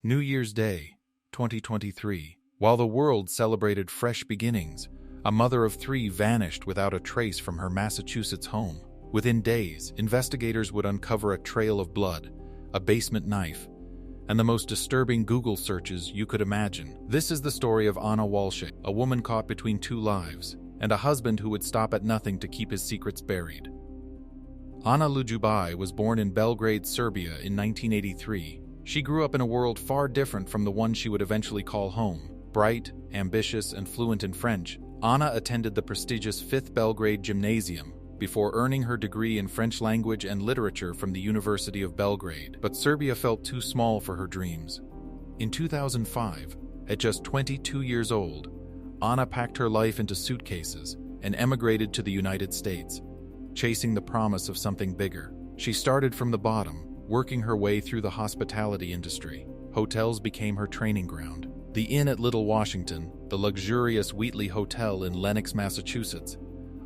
New Year's Day, 2023. While the world celebrated fresh beginnings, a mother of three vanished without a trace from her Massachusetts home. Within days, investigators would uncover a trail of blood, a basement knife, and the most disturbing Google searches you could imagine. This is the story of Ana Walshe, a woman caught between two lives, and a husband who would stop at nothing to keep his secrets buried. Ana Walshe was born in Belgrade, Serbia in 1983. She grew up in a world far different from the one she would eventually call home. Bright, ambitious, and fluent in French, Ana attended the prestigious 5th Belgrade Gymnasium before earning her degree in French language and literature from the University of Belgrade. But Serbia felt too small for her dreams. In 2005, at just 22 years old, Ana packed her life into suitcases and emigrated to the United States, chasing the promise of something bigger. She started from the bottom, working her way through the hospitality industry. Hotels became her training ground. The Inn at Little Washington, the luxurious Wheatley Hotel in Lenox, Massachusetts.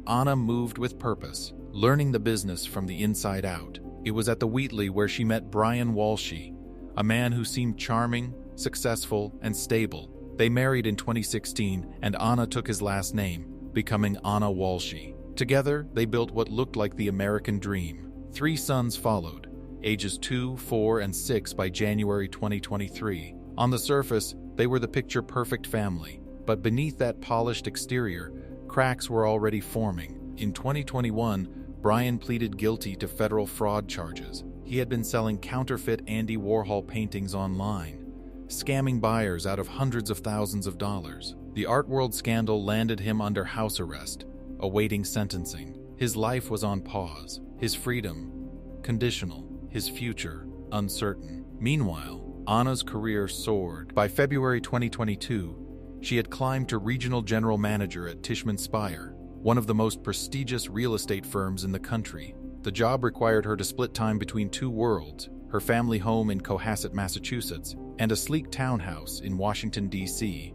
Ana moved with purpose, learning the business from the inside out. It was at the Wheatley where she met Ana Walshe, a man who seemed charming, successful, and stable. They married in 2016, and Ana took his last name, becoming Ana Walshe. Together, they built what looked like the American dream. 3 sons followed, ages 2, 4, and 6 by January 2023. On the surface, they were the picture-perfect family, but beneath that polished exterior, cracks were already forming. In 2021, Brian pleaded guilty to federal fraud charges. He had been selling counterfeit Andy Warhol paintings online, scamming buyers out of hundreds of thousands of dollars. The art world scandal landed him under house arrest, awaiting sentencing. His life was on pause, his freedom conditional, his future uncertain. Meanwhile, Ana's career soared. By February 2022, she had climbed to regional general manager at Tishman Speyer, one of the most prestigious real estate firms in the country. The job required her to split time between 2 worlds, her family home in Cohasset, Massachusetts, and a sleek townhouse in Washington, D.C.,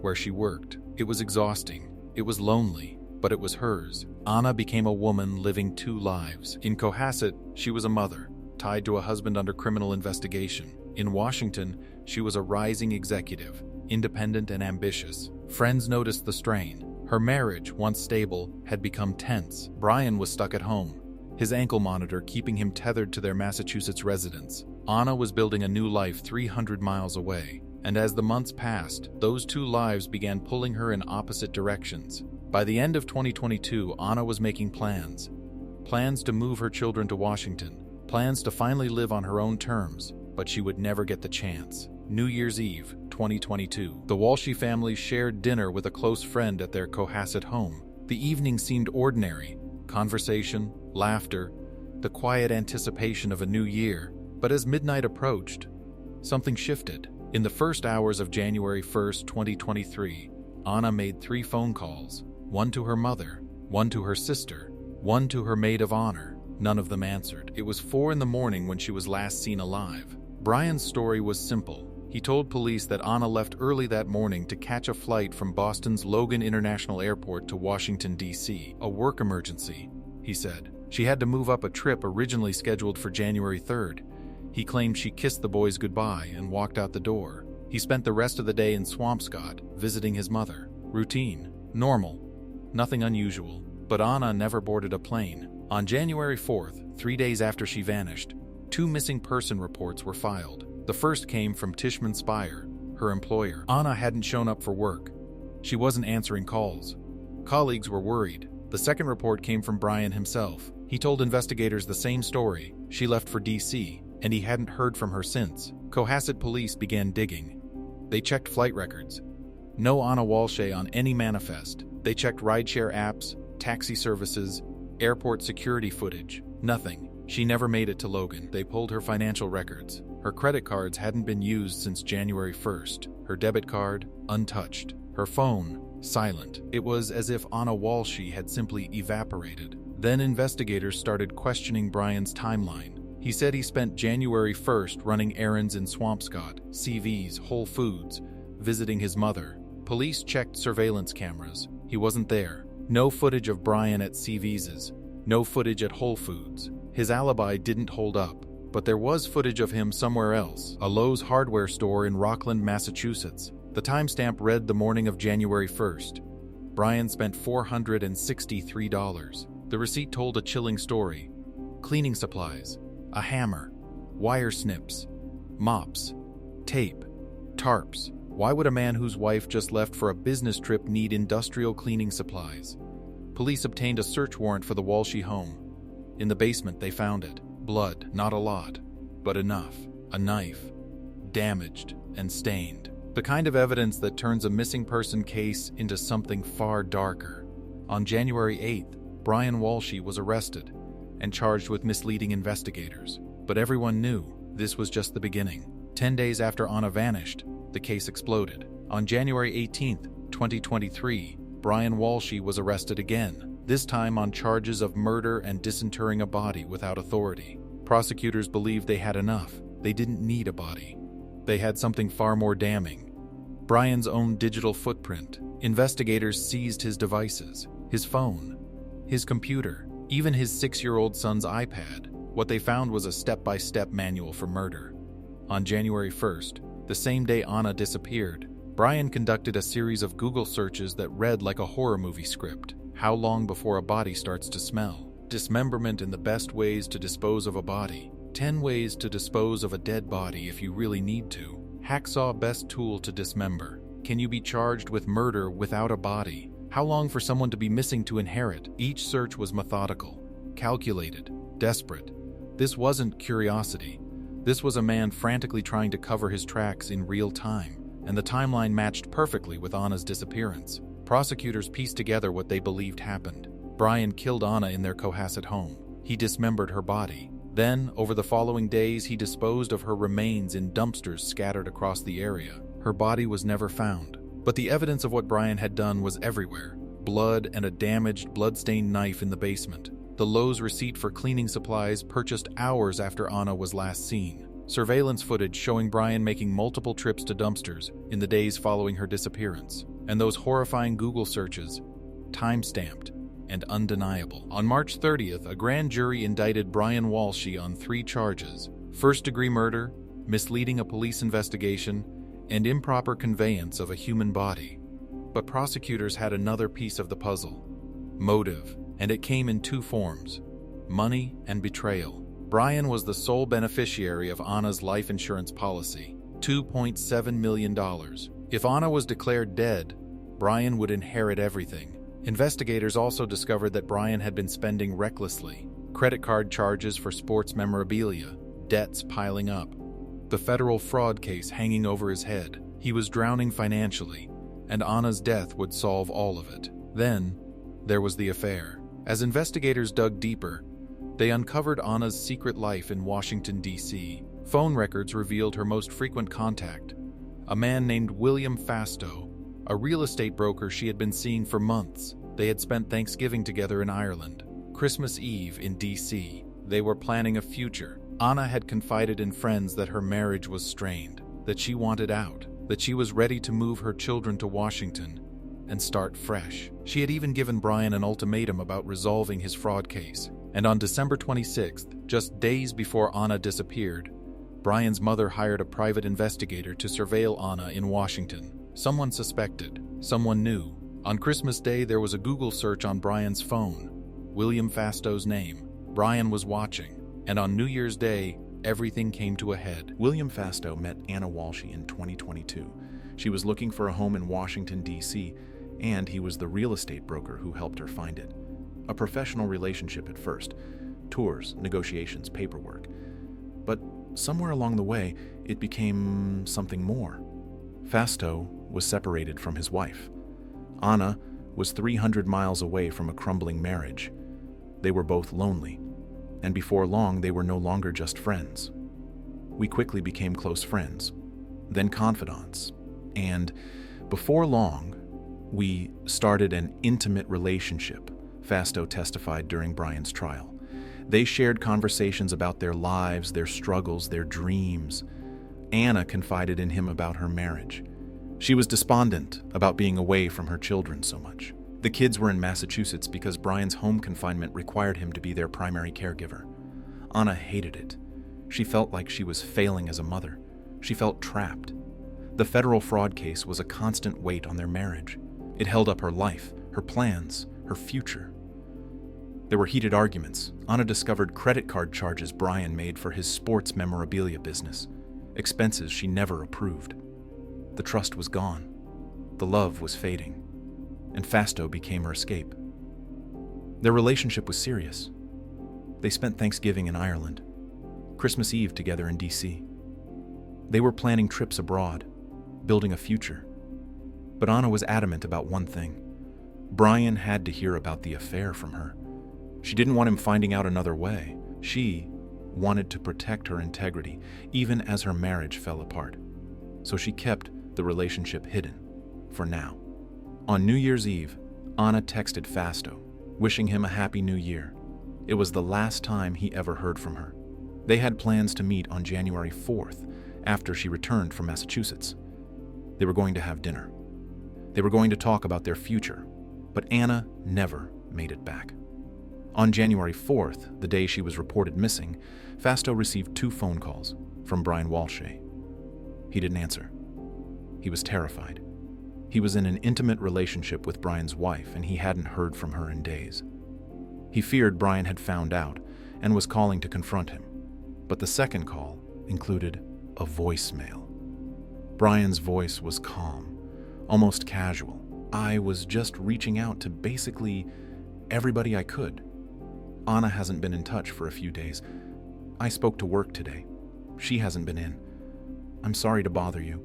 where she worked. It was exhausting. It was lonely, but it was hers. Ana became a woman living 2 lives. In Cohasset, she was a mother, tied to a husband under criminal investigation. In Washington, she was a rising executive, independent and ambitious. Friends noticed the strain. Her marriage, once stable, had become tense. Brian was stuck at home, his ankle monitor keeping him tethered to their Massachusetts residence. Ana was building a new life 300 miles away, and as the months passed, those 2 lives began pulling her in opposite directions. By the end of 2022, Ana was making plans to move her children to Washington, plans to finally live on her own terms, but she would never get the chance. New Year's Eve, 2022. The Walshe family shared dinner with a close friend at their Cohasset home. The evening seemed ordinary, conversation, laughter, the quiet anticipation of a new year. But as midnight approached, something shifted. In the first hours of January 1st, 2023, Ana made 3 phone calls, one to her mother, one to her sister, one to her maid of honor. None of them answered. It was 4 in the morning when she was last seen alive. Brian's story was simple. He told police that Ana left early that morning to catch a flight from Boston's Logan International Airport to Washington, D.C. A work emergency, he said. She had to move up a trip originally scheduled for January 3rd. He claimed she kissed the boys goodbye and walked out the door. He spent the rest of the day in Swampscott, visiting his mother. Routine, normal, nothing unusual. But Ana never boarded a plane. On January 4th, 3 days after she vanished, 2 missing person reports were filed. The first came from Tishman Speyer, her employer. Ana hadn't shown up for work. She wasn't answering calls. Colleagues were worried. The second report came from Brian himself. He told investigators the same story. She left for D.C., and he hadn't heard from her since. Cohasset police began digging. They checked flight records. No Ana Walshe on any manifest. They checked rideshare apps, taxi services, airport security footage. Nothing. She never made it to Logan. They pulled her financial records. Her credit cards hadn't been used since January 1st. Her debit card, untouched. Her phone, silent. It was as if Ana Walshe had simply evaporated. Then investigators started questioning Brian's timeline. He said he spent January 1st running errands in Swampscott, CV's, Whole Foods, visiting his mother. Police checked surveillance cameras. He wasn't there. No footage of Brian at CV's, no footage at Whole Foods. His alibi didn't hold up. But there was footage of him somewhere else, a Lowe's hardware store in Rockland, Massachusetts. The timestamp read the morning of January 1st. Brian spent $463. The receipt told a chilling story. Cleaning supplies, a hammer, wire snips, mops, tape, tarps. Why would a man whose wife just left for a business trip need industrial cleaning supplies? Police obtained a search warrant for the Walshe home. In the basement, they found it. Blood, not a lot, but enough. A knife, damaged and stained. The kind of evidence that turns a missing person case into something far darker. On January 8th, Brian Walshe was arrested and charged with misleading investigators. But everyone knew this was just the beginning. 10 days after Ana vanished, the case exploded. On January 18th, 2023, Brian Walshe was arrested again, this time on charges of murder and disinterring a body without authority. Prosecutors believed they had enough. They didn't need a body. They had something far more damning. Brian's own digital footprint. Investigators seized his devices, his phone, his computer, even his 6-year-old son's iPad. What they found was a step-by-step manual for murder. On January 1st, the same day Ana disappeared, Brian conducted a series of Google searches that read like a horror movie script. How long before a body starts to smell? Dismemberment and the best ways to dispose of a body. 10 ways to dispose of a dead body if you really need to. Hacksaw best tool to dismember. Can you be charged with murder without a body? How long for someone to be missing to inherit? Each search was methodical, calculated, desperate. This wasn't curiosity. This was a man frantically trying to cover his tracks in real time, and the timeline matched perfectly with Ana's disappearance. Prosecutors pieced together what they believed happened. Brian killed Ana in their Cohasset home. He dismembered her body. Then, over the following days, he disposed of her remains in dumpsters scattered across the area. Her body was never found. But the evidence of what Brian had done was everywhere. Blood and a damaged, blood-stained knife in the basement. The Lowe's receipt for cleaning supplies purchased hours after Ana was last seen. Surveillance footage showing Brian making multiple trips to dumpsters in the days following her disappearance. And those horrifying Google searches, time-stamped and undeniable. On March 30th, a grand jury indicted Brian Walshe on 3 charges: first-degree murder, misleading a police investigation, and improper conveyance of a human body. But prosecutors had another piece of the puzzle: motive, and it came in 2 forms: money and betrayal. Brian was the sole beneficiary of Ana's life insurance policy, $2.7 million. If Ana was declared dead, Brian would inherit everything. Investigators also discovered that Brian had been spending recklessly. Credit card charges for sports memorabilia, debts piling up, the federal fraud case hanging over his head. He was drowning financially, and Ana's death would solve all of it. Then, there was the affair. As investigators dug deeper, they uncovered Ana's secret life in Washington, D.C. Phone records revealed her most frequent contact, a man named William Fastow, a real estate broker she had been seeing for months. They had spent Thanksgiving together in Ireland, Christmas Eve in D.C. They were planning a future. Ana had confided in friends that her marriage was strained, that she wanted out, that she was ready to move her children to Washington and start fresh. She had even given Brian an ultimatum about resolving his fraud case. And on December 26th, just days before Ana disappeared, Brian's mother hired a private investigator to surveil Ana in Washington. Someone suspected, someone knew. On Christmas Day, there was a Google search on Brian's phone. William Fastow's name. Brian was watching. And on New Year's Day, everything came to a head. William Fastow met Ana Walshe in 2022. She was looking for a home in Washington, D.C., and he was the real estate broker who helped her find it. A professional relationship at first. Tours, negotiations, paperwork. But somewhere along the way, it became something more. Fastow was separated from his wife. Ana was 300 miles away from a crumbling marriage. They were both lonely, and before long they were no longer just friends. We quickly became close friends, then confidants, and before long, we started an intimate relationship, Fastow testified during Brian's trial. They shared conversations about their lives, their struggles, their dreams. Ana confided in him about her marriage. She was despondent about being away from her children so much. The kids were in Massachusetts because Brian's home confinement required him to be their primary caregiver. Ana hated it. She felt like she was failing as a mother. She felt trapped. The federal fraud case was a constant weight on their marriage. It held up her life, her plans, her future. There were heated arguments. Ana discovered credit card charges Brian made for his sports memorabilia business, expenses she never approved. The trust was gone. The love was fading, and Fasto became her escape. Their relationship was serious. They spent Thanksgiving in Ireland, Christmas Eve together in D.C. They were planning trips abroad, building a future. But Ana was adamant about one thing. Brian had to hear about the affair from her. She didn't want him finding out another way. She wanted to protect her integrity, even as her marriage fell apart. So she kept the relationship hidden, for now. On New Year's Eve, Ana texted Fasto, wishing him a happy new year. It was the last time he ever heard from her. They had plans to meet on January 4th, after she returned from Massachusetts. They were going to have dinner. They were going to talk about their future, but Ana never made it back. On January 4th, the day she was reported missing, Fasto received 2 phone calls from Brian Walshe. He didn't answer. He was terrified. He was in an intimate relationship with Brian's wife, and he hadn't heard from her in days. He feared Brian had found out and was calling to confront him. But the second call included a voicemail. Brian's voice was calm, almost casual. "I was just reaching out to basically everybody I could. Ana hasn't been in touch for a few days. I spoke to work today. She hasn't been in. I'm sorry to bother you.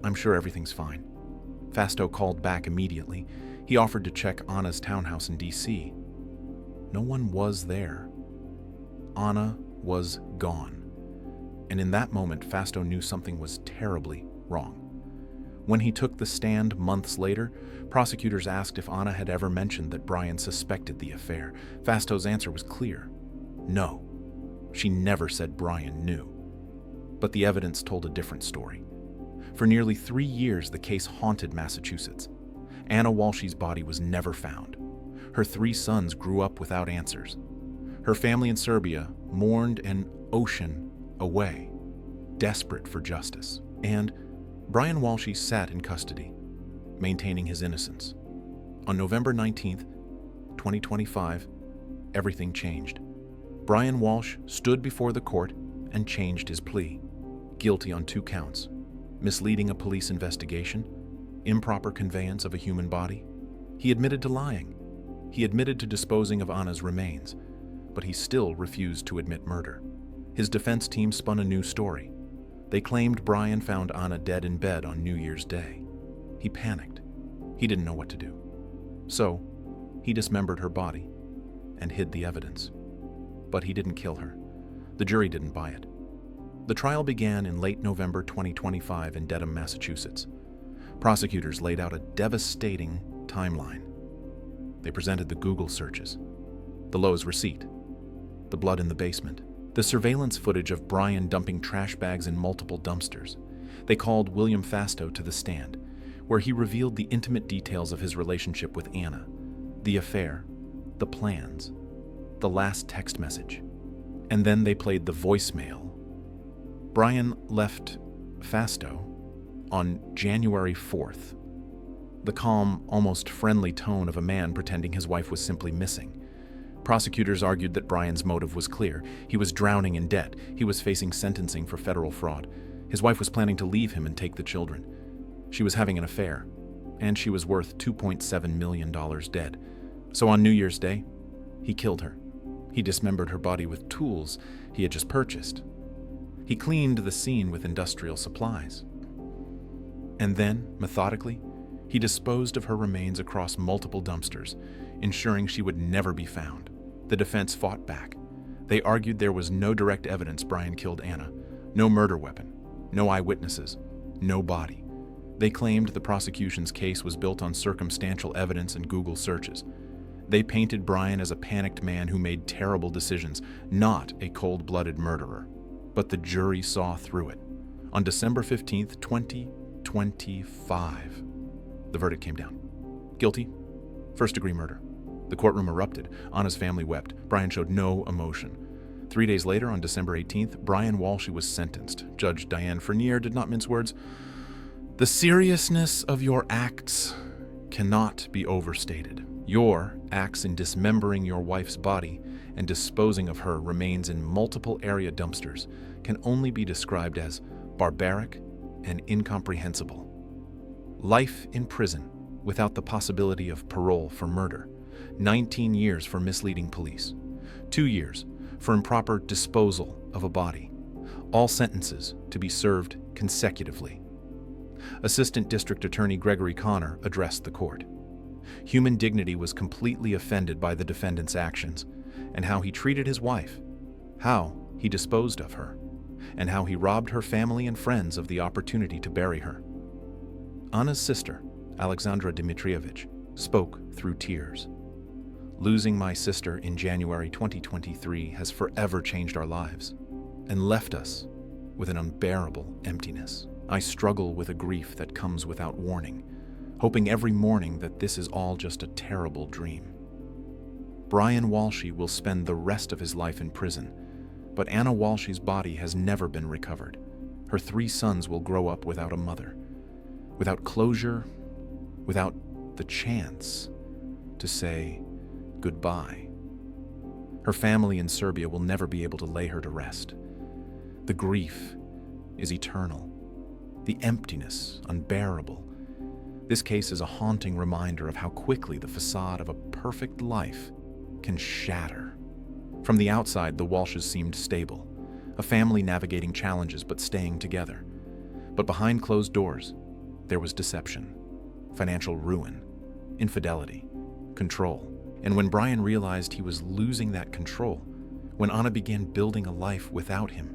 I'm sure everything's fine." Fasto called back immediately. He offered to check Ana's townhouse in D.C. No one was there. Ana was gone. And in that moment, Fasto knew something was terribly wrong. When he took the stand months later, prosecutors asked if Ana had ever mentioned that Brian suspected the affair. Fasto's answer was clear. No. She never said Brian knew. But the evidence told a different story. For nearly 3 years, the case haunted Massachusetts. Ana Walshe's body was never found. Her 3 sons grew up without answers. Her family in Serbia mourned an ocean away, desperate for justice. And Brian Walshe sat in custody, maintaining his innocence. On November 19th, 2025, everything changed. Brian Walshe stood before the court and changed his plea. Guilty on 2 counts: misleading a police investigation, improper conveyance of a human body. He admitted to lying. He admitted to disposing of Ana's remains, but he still refused to admit murder. His defense team spun a new story. They claimed Brian found Ana dead in bed on New Year's Day. He panicked. He didn't know what to do. So, he dismembered her body and hid the evidence. But he didn't kill her. The jury didn't buy it. The trial began in late November 2025 in Dedham, Massachusetts. Prosecutors laid out a devastating timeline. They presented the Google searches, the Lowe's receipt, the blood in the basement, the surveillance footage of Brian dumping trash bags in multiple dumpsters. They called William Fasto to the stand, where he revealed the intimate details of his relationship with Ana, the affair, the plans, the last text message. And then they played the voicemail. Brian left Fasto on January 4th. The calm, almost friendly tone of a man pretending his wife was simply missing. Prosecutors argued that Brian's motive was clear. He was drowning in debt. He was facing sentencing for federal fraud. His wife was planning to leave him and take the children. She was having an affair, and she was worth $2.7 million dead. So on New Year's Day, he killed her. He dismembered her body with tools he had just purchased. He cleaned the scene with industrial supplies. And then, methodically, he disposed of her remains across multiple dumpsters, ensuring she would never be found. The defense fought back. They argued there was no direct evidence Brian killed Ana, no murder weapon, no eyewitnesses, no body. They claimed the prosecution's case was built on circumstantial evidence and Google searches. They painted Brian as a panicked man who made terrible decisions, not a cold-blooded murderer. But the jury saw through it. On December 15th, 2025, the verdict came down. Guilty, first-degree murder. The courtroom erupted. Ana's family wept. Brian showed no emotion. 3 days later, on December 18th, Brian Walshe was sentenced. Judge Diane Fournier did not mince words. "The seriousness of your acts cannot be overstated. Your acts in dismembering your wife's body and disposing of her remains in multiple area dumpsters can only be described as barbaric and incomprehensible. Life in prison without the possibility of parole for murder, 19 years for misleading police, 2 years for improper disposal of a body, all sentences to be served consecutively." Assistant District Attorney Gregory Connor addressed the court. Human dignity was completely offended by the defendant's actions, and how he treated his wife, how he disposed of her, and how he robbed her family and friends of the opportunity to bury her. Anna's sister, Alexandra Dmitrievich, spoke through tears. "Losing my sister in January 2023 has forever changed our lives and left us with an unbearable emptiness. I struggle with a grief that comes without warning, hoping every morning that this is all just a terrible dream." Brian Walshe will spend the rest of his life in prison, but Ana Walshe's body has never been recovered. Her 3 sons will grow up without a mother, without closure, without the chance to say goodbye. Her family in Serbia will never be able to lay her to rest. The grief is eternal, the emptiness unbearable. This case is a haunting reminder of how quickly the facade of a perfect life can shatter. From the outside, the Walshes seemed stable, a family navigating challenges but staying together. But behind closed doors, there was deception, financial ruin, infidelity, control. And when Brian realized he was losing that control, when Ana began building a life without him,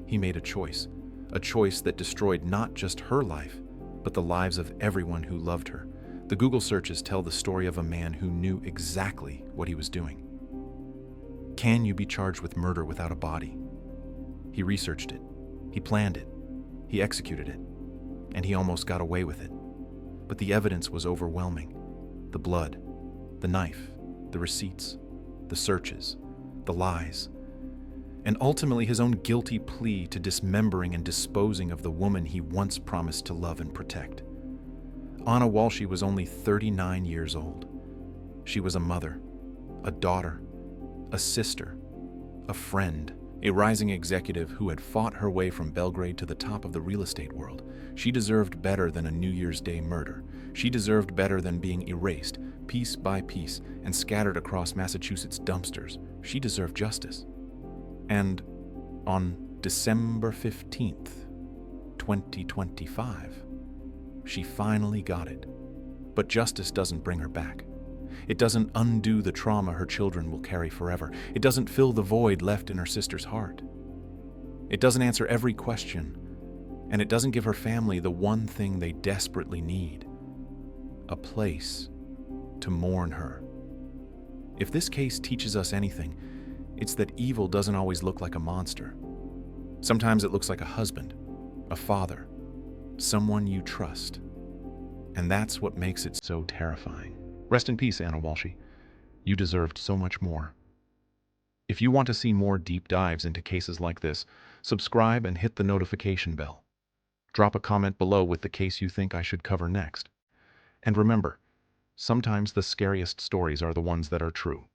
he made a choice that destroyed not just her life, but the lives of everyone who loved her. The Google searches tell the story of a man who knew exactly what he was doing. Can you be charged with murder without a body? He researched it, he planned it, he executed it, and he almost got away with it. But the evidence was overwhelming. The blood, the knife, the receipts, the searches, the lies, and ultimately his own guilty plea to dismembering and disposing of the woman he once promised to love and protect. Ana Walshe was only 39 years old. She was a mother, a daughter, a sister, a friend, a rising executive who had fought her way from Belgrade to the top of the real estate world. She deserved better than a New Year's Day murder. She deserved better than being erased, piece by piece, and scattered across Massachusetts dumpsters. She deserved justice. And on December 15th, 2025, she finally got it. But justice doesn't bring her back. It doesn't undo the trauma her children will carry forever. It doesn't fill the void left in her sister's heart. It doesn't answer every question, and it doesn't give her family the one thing they desperately need: a place to mourn her. If this case teaches us anything, it's that evil doesn't always look like a monster. Sometimes it looks like a husband, a father, someone you trust. And that's what makes it so terrifying. Rest in peace, Ana Walshe. You deserved so much more. If you want to see more deep dives into cases like this, subscribe and hit the notification bell. Drop a comment below with the case you think I should cover next. And remember, sometimes the scariest stories are the ones that are true.